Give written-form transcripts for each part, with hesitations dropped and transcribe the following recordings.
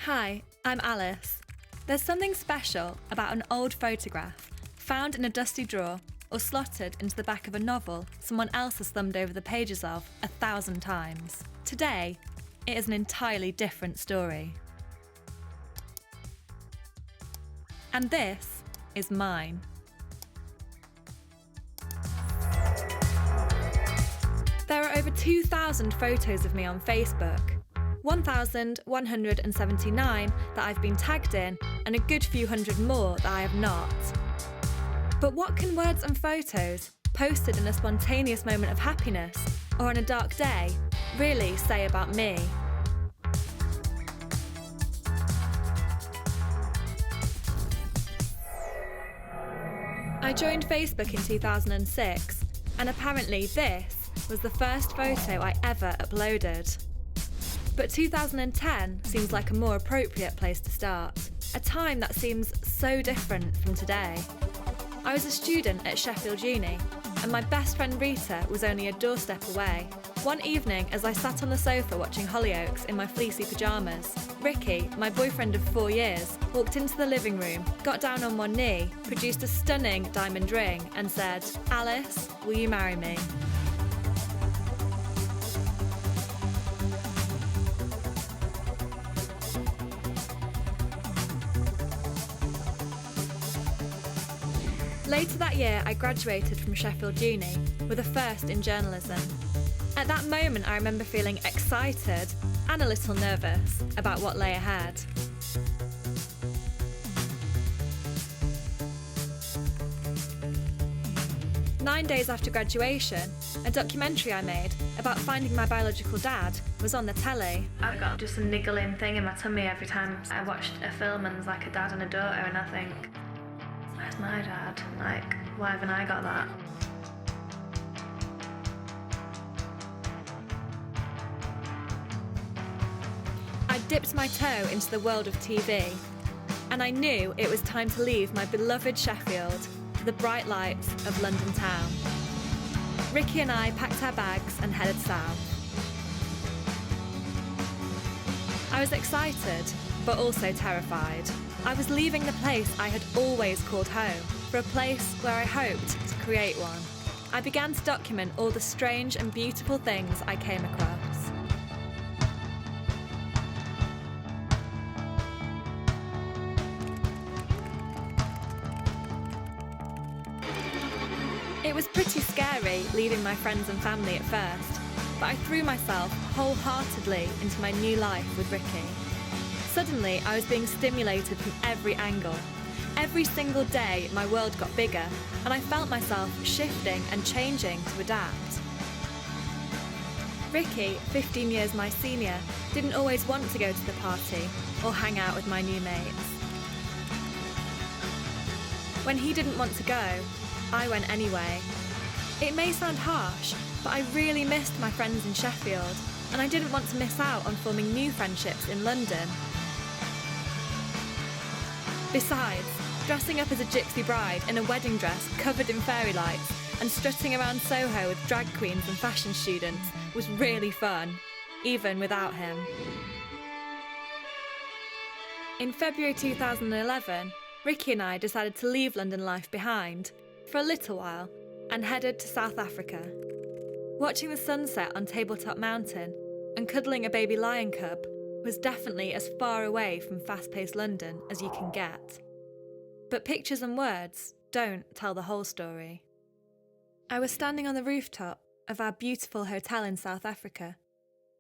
Hi, I'm Alice. There's something special about an old photograph found in a dusty drawer or slotted into the back of a novel someone else has thumbed over the pages of 1,000 times. Today, it is an entirely different story. And this is mine. There are over 2,000 photos of me on Facebook, 1,179 that I've been tagged in, and a good few hundred more that I have not. But what can words and photos, posted in a spontaneous moment of happiness or on a dark day, really say about me? I joined Facebook in 2006, and apparently this was the first photo I ever uploaded. But 2010 seems like a more appropriate place to start, a time that seems so different from today. I was a student at Sheffield Uni, and my best friend Rita was only a doorstep away. One evening, as I sat on the sofa watching Hollyoaks in my fleecy pyjamas, Ricky, my boyfriend of 4 years, walked into the living room, got down on one knee, produced a stunning diamond ring and said, "Alice, will you marry me?" Later that year, I graduated from Sheffield Uni with a first in journalism. At that moment, I remember feeling excited and a little nervous about what lay ahead. Nine days after graduation, a documentary I made about finding my biological dad was on the telly. I've got just a niggling thing in my tummy every time I watched a film and there's like a dad and a daughter, and I think, where's my dad? Like, why haven't I got that? I dipped my toe into the world of TV, and I knew it was time to leave my beloved Sheffield for the bright lights of London town. Ricky and I packed our bags and headed south. I was excited, but also terrified. I was leaving the place I had always called home for a place where I hoped to create one. I began to document all the strange and beautiful things I came across. It was pretty scary leaving my friends and family at first, but I threw myself wholeheartedly into my new life with Ricky. Suddenly, I was being stimulated from every angle. Every single day, my world got bigger, and I felt myself shifting and changing to adapt. Ricky, 15 years my senior, didn't always want to go to the party or hang out with my new mates. When he didn't want to go, I went anyway. It may sound harsh, but I really missed my friends in Sheffield, and I didn't want to miss out on forming new friendships in London. Besides, dressing up as a gypsy bride in a wedding dress covered in fairy lights and strutting around Soho with drag queens and fashion students was really fun, even without him. In February 2011, Ricky and I decided to leave London life behind for a little while and headed to South Africa. Watching the sunset on Tabletop Mountain and cuddling a baby lion cub was definitely as far away from fast-paced London as you can get. But pictures and words don't tell the whole story. I was standing on the rooftop of our beautiful hotel in South Africa,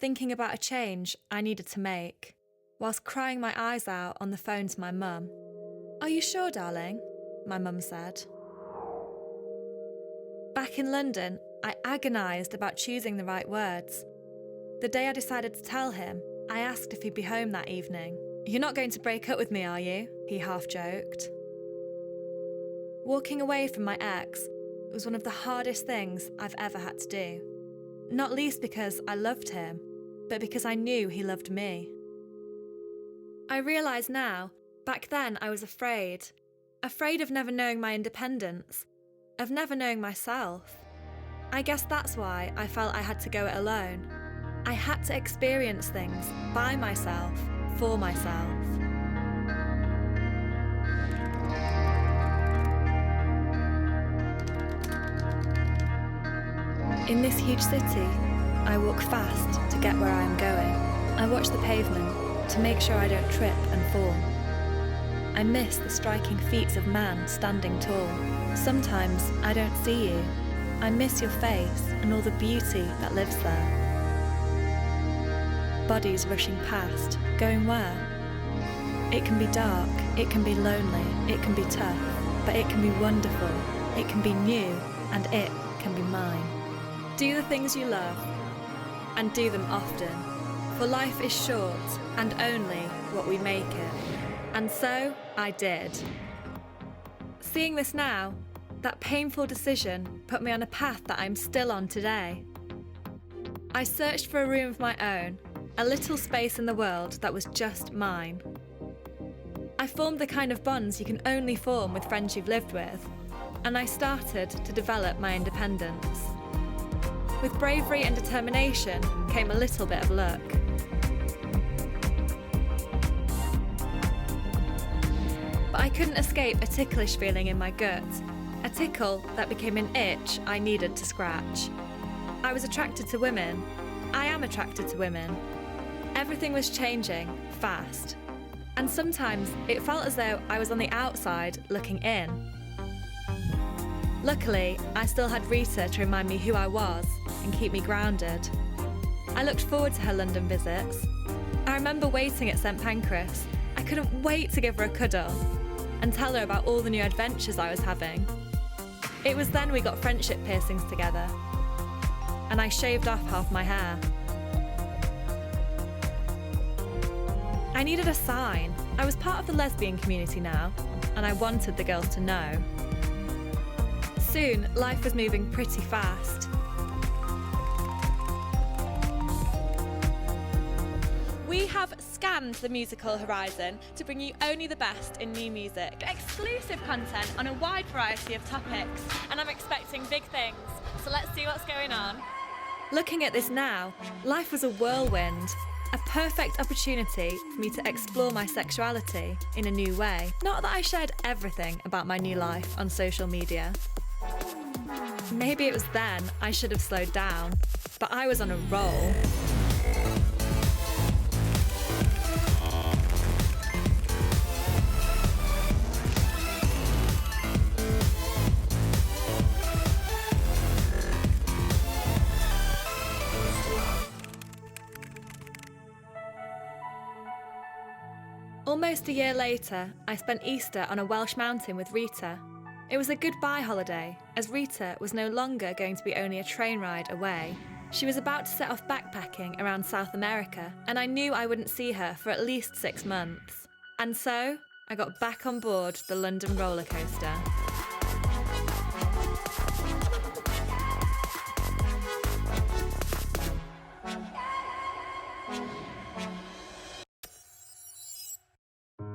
thinking about a change I needed to make, whilst crying my eyes out on the phone to my mum. "Are you sure, darling?" my mum said. Back in London, I agonised about choosing the right words. The day I decided to tell him, I asked if he'd be home that evening. "You're not going to break up with me, are you?" he half joked. Walking away from my ex was one of the hardest things I've ever had to do. Not least because I loved him, but because I knew he loved me. I realise now, back then I was afraid of never knowing my independence, of never knowing myself. I guess that's why I felt I had to go it alone. I had to experience things by myself, for myself. In this huge city, I walk fast to get where I am going. I watch the pavement to make sure I don't trip and fall. I miss the striking feats of man standing tall. Sometimes I don't see you. I miss your face and all the beauty that lives there. Bodies rushing past, going where? It can be dark, it can be lonely, it can be tough, but it can be wonderful, it can be new, and it can be mine. Do the things you love, and do them often, for life is short and only what we make it. And so I did. Seeing this now, that painful decision put me on a path that I'm still on today. I searched for a room of my own, a little space in the world that was just mine. I formed the kind of bonds you can only form with friends you've lived with, and I started to develop my independence. With bravery and determination came a little bit of luck. But I couldn't escape a ticklish feeling in my gut, a tickle that became an itch I needed to scratch. I was attracted to women. I am attracted to women. Everything was changing, fast. And sometimes it felt as though I was on the outside looking in. Luckily, I still had Rita to remind me who I was and keep me grounded. I looked forward to her London visits. I remember waiting at St Pancras. I couldn't wait to give her a cuddle and tell her about all the new adventures I was having. It was then we got friendship piercings together, and I shaved off half my hair. I needed a sign. I was part of the lesbian community now, and I wanted the girls to know. Soon, life was moving pretty fast. We have scanned the musical horizon to bring you only the best in new music. Exclusive content on a wide variety of topics, and I'm expecting big things, so let's see what's going on. Looking at this now, life was a whirlwind. A perfect opportunity for me to explore my sexuality in a new way. Not that I shared everything about my new life on social media. Maybe it was then I should have slowed down, but I was on a roll. Almost a year later, I spent Easter on a Welsh mountain with Rita. It was a goodbye holiday, as Rita was no longer going to be only a train ride away. She was about to set off backpacking around South America, and I knew I wouldn't see her for at least 6 months. And so, I got back on board the London roller coaster.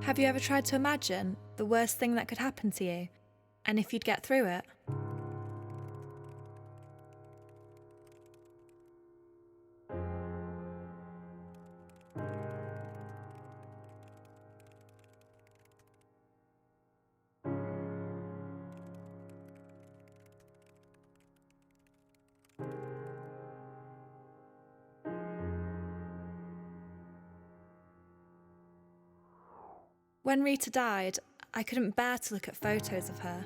Have you ever tried to imagine the worst thing that could happen to you, and if you'd get through it? When Rita died, I couldn't bear to look at photos of her.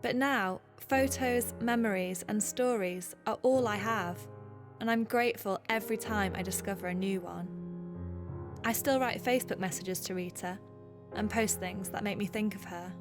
But now, photos, memories, and stories are all I have, and I'm grateful every time I discover a new one. I still write Facebook messages to Rita and post things that make me think of her.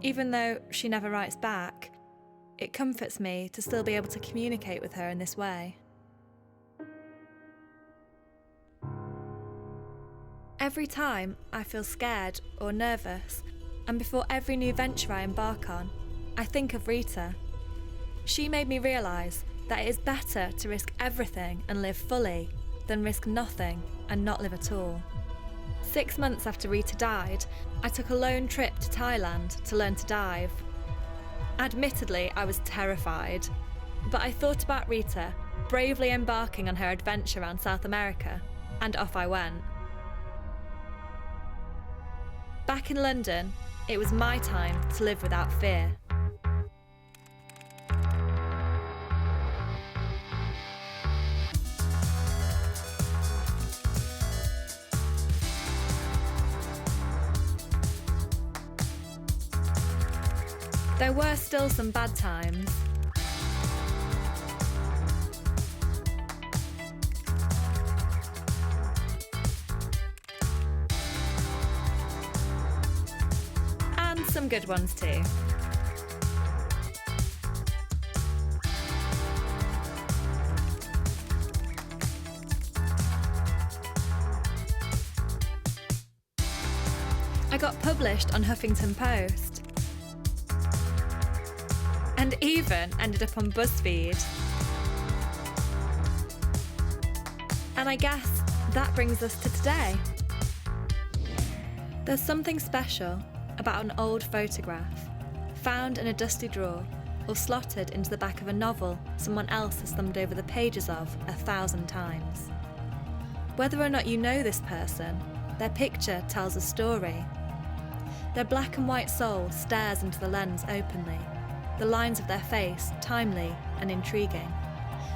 Even though she never writes back, it comforts me to still be able to communicate with her in this way. Every time I feel scared or nervous, and before every new venture I embark on, I think of Rita. She made me realise that it is better to risk everything and live fully than risk nothing and not live at all. 6 months after Rita died, I took a lone trip to Thailand to learn to dive. Admittedly, I was terrified, but I thought about Rita bravely embarking on her adventure around South America, and off I went. Back in London, it was my time to live without fear. There were still some bad times. And some good ones too. I got published on Huffington Post. And even ended up on BuzzFeed. And I guess that brings us to today. There's something special about an old photograph, found in a dusty drawer or slotted into the back of a novel someone else has thumbed over the pages of 1,000 times. Whether or not you know this person, their picture tells a story. Their black and white soul stares into the lens openly, the lines of their face timely and intriguing,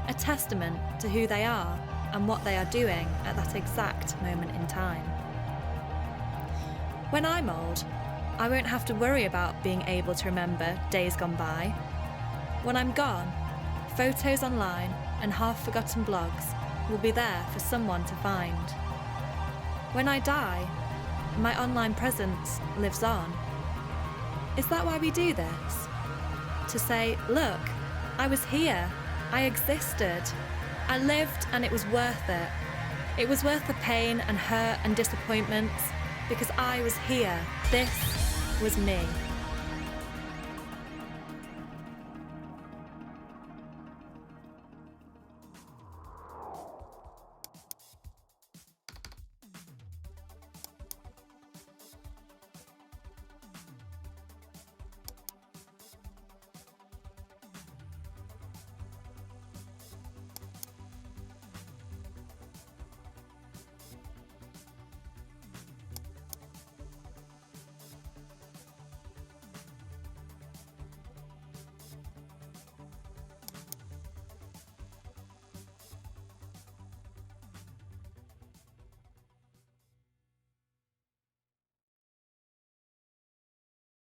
a testament to who they are and what they are doing at that exact moment in time. When I'm old, I won't have to worry about being able to remember days gone by. When I'm gone, photos online and half-forgotten blogs will be there for someone to find. When I die, my online presence lives on. Is that why we do this? To say, look, I was here, I existed, I lived and it was worth it. It was worth the pain and hurt and disappointments because I was here. This was me.